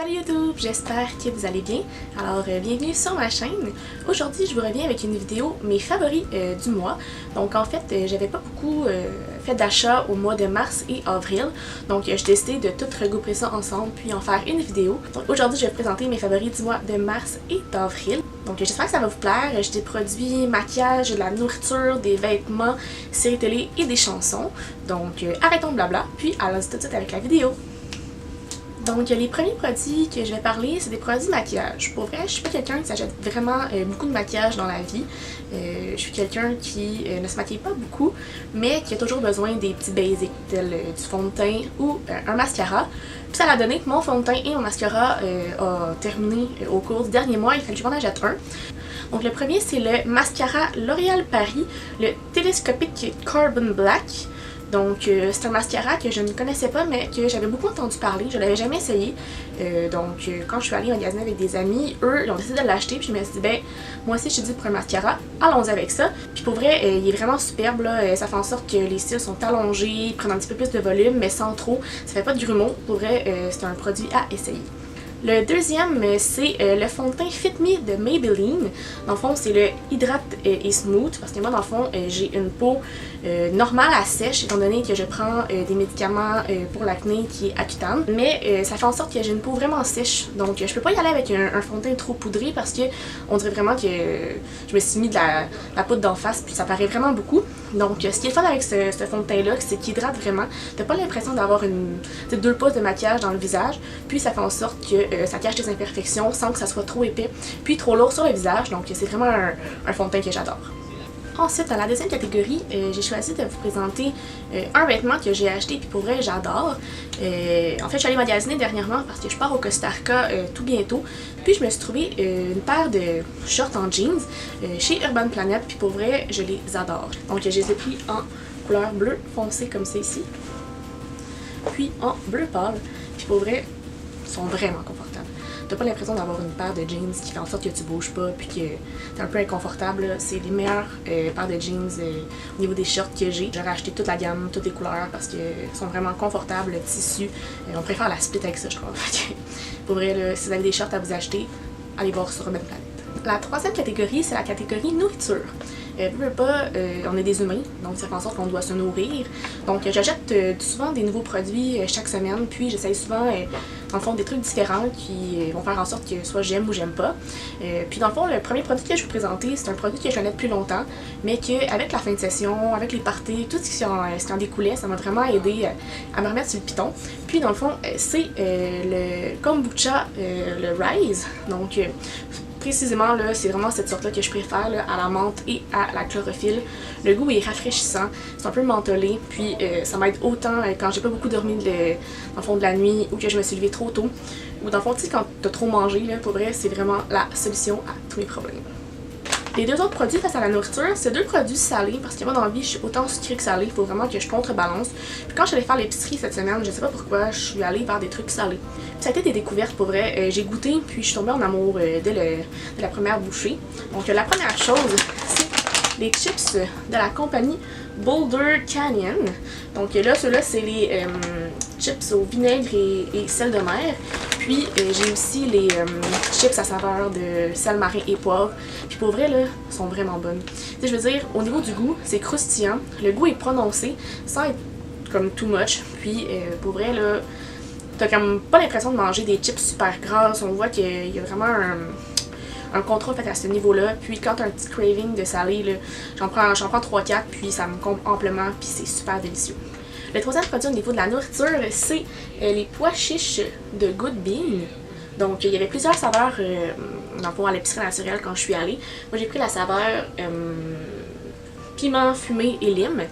Salut YouTube, j'espère que vous allez bien. Alors bienvenue sur ma chaîne. Aujourd'hui je vous reviens avec une vidéo mes favoris du mois. Donc en fait j'avais pas beaucoup fait d'achats au mois de mars et avril. Donc j'ai décidé de tout regrouper ça ensemble puis en faire une vidéo. Donc aujourd'hui je vais vous présenter mes favoris du mois de mars et d'avril. Donc j'espère que ça va vous plaire. J'ai des produits maquillage, de la nourriture, des vêtements, séries télé et des chansons. Donc arrêtons de blabla puis allons tout de suite avec la vidéo. Donc les premiers produits que je vais parler, c'est des produits maquillage. Pour vrai, je suis pas quelqu'un qui s'achète vraiment beaucoup de maquillage dans la vie. Je suis quelqu'un qui ne se maquille pas beaucoup, mais qui a toujours besoin des petits basics tels du fond de teint ou un mascara. Puis ça a donné que mon fond de teint et mon mascara a terminé au cours du dernier mois, il fallait que je m'en achète un. Donc le premier c'est le mascara L'Oréal Paris, le Telescopic Carbon Black. Donc c'est un mascara que je ne connaissais pas mais que j'avais beaucoup entendu parler, je l'avais jamais essayé. Quand je suis allée magasiner avec des amis, eux ils ont décidé de l'acheter puis je me suis dit ben moi aussi je suis due pour un mascara, allons-y avec ça. Puis pour vrai il est vraiment superbe là, ça fait en sorte que les cils sont allongés, prennent un petit peu plus de volume mais sans trop, ça fait pas de grumeaux. Pour vrai c'est un produit à essayer. Le deuxième, c'est le fond de teint Fit Me de Maybelline. Dans le fond, c'est le Hydrate et Smooth parce que moi, dans le fond, j'ai une peau normale à sèche étant donné que je prends des médicaments pour l'acné qui est Accutane. Mais ça fait en sorte que j'ai une peau vraiment sèche. Donc, je peux pas y aller avec un fond de teint trop poudré parce que on dirait vraiment que je me suis mis de la poudre d'en face puis ça paraît vraiment beaucoup. Donc, ce qui est le fun avec ce fond de teint-là, c'est qu'il hydrate vraiment. T'as pas l'impression d'avoir 2 pouces de maquillage dans le visage. Puis, ça fait en sorte que ça cache des imperfections sans que ça soit trop épais puis trop lourd sur le visage. Donc c'est vraiment un fond de teint que j'adore. Ensuite, dans la deuxième catégorie, j'ai choisi de vous présenter un vêtement que j'ai acheté puis pour vrai j'adore. En fait, je suis allée magasiner dernièrement parce que je pars au Costa Rica tout bientôt. Puis je me suis trouvé une paire de shorts en jeans chez Urban Planet puis pour vrai je les adore. Donc je les ai pris en couleur bleu foncé comme c'est ici. Puis en bleu pâle. Puis pour vrai, sont vraiment confortables. T'as pas l'impression d'avoir une paire de jeans qui fait en sorte que tu bouges pas puis que t'es un peu inconfortable. C'est les meilleures paires de jeans au niveau des shorts que j'ai. J'aurais acheté toute la gamme, toutes les couleurs parce que sont vraiment confortables, le tissu. On préfère la split avec ça je crois. Pour vrai, là, si vous avez des shorts à vous acheter, allez voir sur Urban Planet. La troisième catégorie, c'est la catégorie nourriture. On est des humains, donc ça fait en sorte qu'on doit se nourrir. Donc j'achète souvent des nouveaux produits chaque semaine, puis j'essaye souvent dans le fond des trucs différents qui vont faire en sorte que soit j'aime ou j'aime pas. Puis dans le fond, le premier produit que je vais vous présenter, c'est un produit que je connais depuis longtemps, mais qu'avec la fin de session, avec les parties, tout ce qui en découlait, ça m'a vraiment aidé à me remettre sur le piton. Puis dans le fond, c'est le kombucha, le Rise. Donc précisément, là, c'est vraiment cette sorte-là que je préfère, là, à la menthe et à la chlorophylle. Le goût est rafraîchissant, c'est un peu mentholé, puis ça m'aide autant quand j'ai pas beaucoup dormi dans le fond de la nuit ou que je me suis levée trop tôt. Ou dans le fond, tu sais, quand t'as trop mangé, là, pour vrai, c'est vraiment la solution à tous mes problèmes. Les deux autres produits face à la nourriture, c'est 2 produits salés parce que moi dans la vie je suis autant sucrée que salée, il faut vraiment que je contrebalance. Puis quand je suis allée faire l'épicerie cette semaine, je sais pas pourquoi, je suis allée vers des trucs salés. Puis ça a été des découvertes pour vrai, j'ai goûté puis je suis tombée en amour dès la première bouchée. Donc la première chose, c'est les chips de la compagnie Boulder Canyon. Donc là, ceux-là, c'est les chips au vinaigre et sel de mer. Puis j'ai aussi les chips à saveur de sel marin et poivre. Puis pour vrai, là, sont vraiment bonnes. Tu sais, je veux dire, au niveau du goût, c'est croustillant. Le goût est prononcé, sans être comme too much. Puis pour vrai, là, t'as comme pas l'impression de manger des chips super grasses. On voit qu'il y a vraiment un contrôle fait à ce niveau-là. Puis quand t'as un petit craving de salé, j'en prends 3-4, puis ça me comble amplement, puis c'est super délicieux. Le troisième produit au niveau de la nourriture, c'est les pois chiches de Good Bean. Donc il y avait plusieurs saveurs dans le fond à l'épicerie naturelle quand je suis allée. Moi j'ai pris la saveur piment fumé et lime.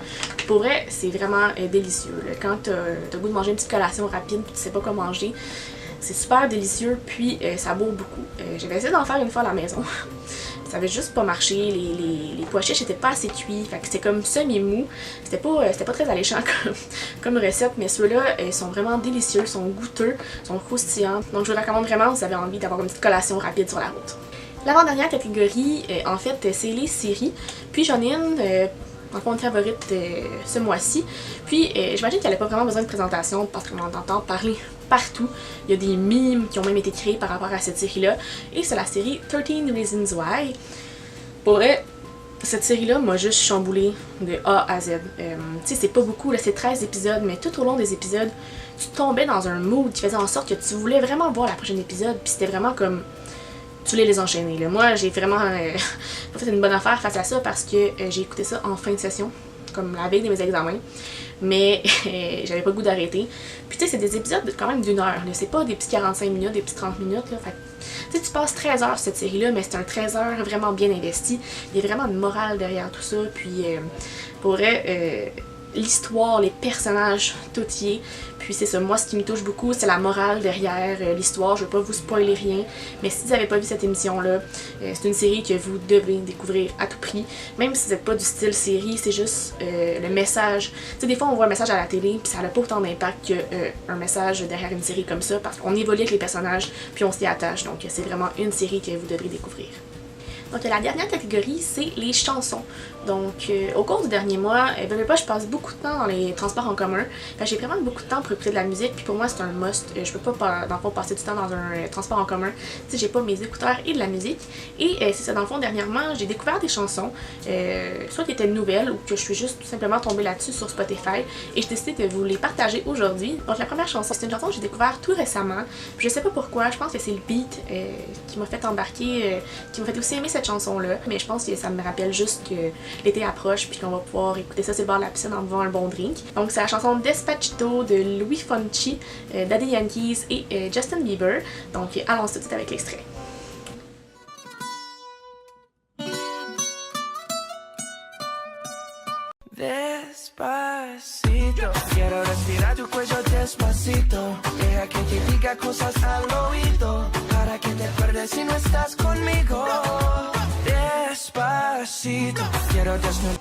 Pour vrai, c'est vraiment délicieux. Là. Quand t'as le goût de manger une petite collation rapide puis tu sais pas quoi manger, c'est super délicieux, puis ça bourre beaucoup. J'avais essayé d'en faire une fois à la maison. Ça avait juste pas marché, les pois chiches étaient pas assez cuits, fait que c'était comme semi-mou. C'était pas très alléchant comme recette, mais ceux-là sont vraiment délicieux, sont goûteux, sont croustillants. Donc je vous recommande vraiment si vous avez envie d'avoir une petite collation rapide sur la route. L'avant-dernière catégorie, en fait, c'est les séries. Puis j'en ai une en fond, une favorite ce mois-ci. Puis j'imagine qu'elle n'a pas vraiment besoin de présentation parce qu'on en entend parler partout. Il y a des memes qui ont même été créés par rapport à cette série-là. Et c'est la série 13 Reasons Why. Pour vrai, cette série-là m'a juste chamboulée de A à Z. Tu sais, c'est pas beaucoup, là, c'est 13 épisodes, mais tout au long des épisodes, tu tombais dans un mood qui faisait en sorte que tu voulais vraiment voir la prochaine épisode, puis c'était vraiment comme... Tu voulais les enchaîner. Là. Moi, j'ai vraiment fait une bonne affaire face à ça parce que j'ai écouté ça en fin de session, comme la veille de mes examens. Mais j'avais pas le goût d'arrêter. Puis tu sais, c'est des épisodes quand même d'1 heure. C'est pas des petits 45 minutes, des petits 30 minutes. Là. Fait tu sais, tu passes 13 heures sur cette série-là, mais c'est un 13 heures vraiment bien investi. Il y a vraiment une morale derrière tout ça. Puis pour vrai, l'histoire, les personnages, tout y est. Puis c'est ça, moi ce qui me touche beaucoup, c'est la morale derrière l'histoire. Je vais pas vous spoiler rien, mais si vous n'avez pas vu cette émission-là, c'est une série que vous devez découvrir à tout prix. Même si vous n'êtes pas du style série, c'est juste le message. Tu sais, des fois on voit un message à la télé, puis ça n'a pas autant d'impact qu'un message derrière une série comme ça, parce qu'on évolue avec les personnages, puis on s'y attache. Donc c'est vraiment une série que vous devrez découvrir. Donc la dernière catégorie, c'est les chansons. Donc au cours du dernier mois, je passe beaucoup de temps dans les transports en commun. J'ai vraiment beaucoup de temps pour écouter de la musique, puis pour moi c'est un must. Je peux pas dans le fond passer du temps dans un transport en commun si j'ai pas mes écouteurs et de la musique. Et c'est ça, dans le fond, dernièrement, j'ai découvert des chansons, soit qui étaient nouvelles ou que je suis juste tout simplement tombée là-dessus sur Spotify. Et j'ai décidé de vous les partager aujourd'hui. Donc la première chanson, c'est une chanson que j'ai découvert tout récemment. Je sais pas pourquoi, je pense que c'est le beat qui m'a fait embarquer, qui m'a fait aussi aimer cette chanson-là. Mais je pense que ça me rappelle juste que l'été approche puis qu'on va pouvoir écouter ça sur le bord de la piscine en buvant un bon drink. Donc c'est la chanson Despacito de Luis Fonsi, Daddy Yankees et Justin Bieber. Donc allons tout de suite avec l'extrait. Despacito, quiero respirar tu cuello despacito. Deja que te diga cosas al oído, para que te acuerdes si no estás conmigo. Despacito, quiero desnudar.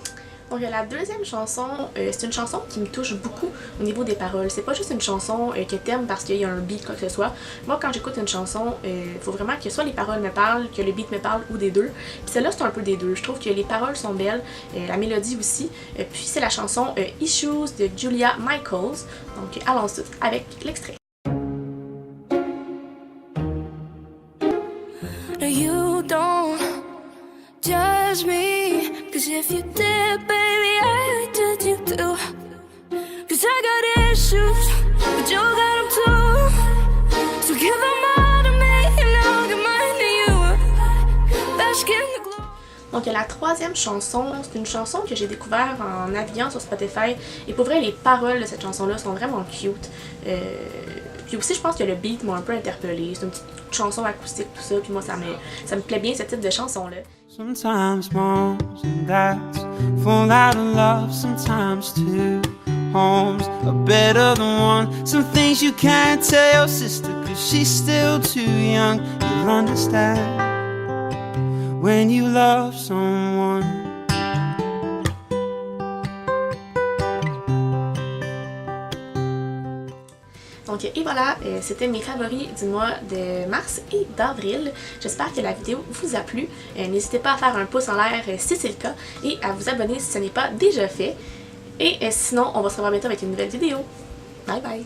Donc la deuxième chanson, c'est une chanson qui me touche beaucoup au niveau des paroles. C'est pas juste une chanson que t'aimes parce qu'il y a un beat, quoi que ce soit. Moi, quand j'écoute une chanson, faut vraiment que soit les paroles me parlent, que le beat me parle ou des deux. Puis celle-là, c'est un peu des deux. Je trouve que les paroles sont belles, la mélodie aussi. Puis c'est la chanson Issues de Julia Michaels. Donc allons tout avec l'extrait. You don't judge me, 'cause if you did, baby, I did you too. 'Cause I got issues, but you got them too. So give them all to me, and I'll give mine to you. Bask in the glow. Donc la troisième chanson, c'est une chanson que j'ai découvert en naviguant sur Spotify. Et pour vrai, les paroles de cette chanson-là sont vraiment cute. Puis aussi, je pense que le beat m'a un peu interpellée. C'est une petite chanson acoustique, tout ça. Puis moi, ça me plaît bien, ce type de chanson-là. Sometimes moms and dads fall out of love, sometimes two homes are better than one. Some things you can't tell your sister, 'cause she's still too young. You'll understand when you love someone. Donc et voilà, c'était mes favoris du mois de mars et d'avril. J'espère que la vidéo vous a plu. N'hésitez pas à faire un pouce en l'air si c'est le cas et à vous abonner si ce n'est pas déjà fait. Et sinon, on va se revoir bientôt avec une nouvelle vidéo. Bye bye!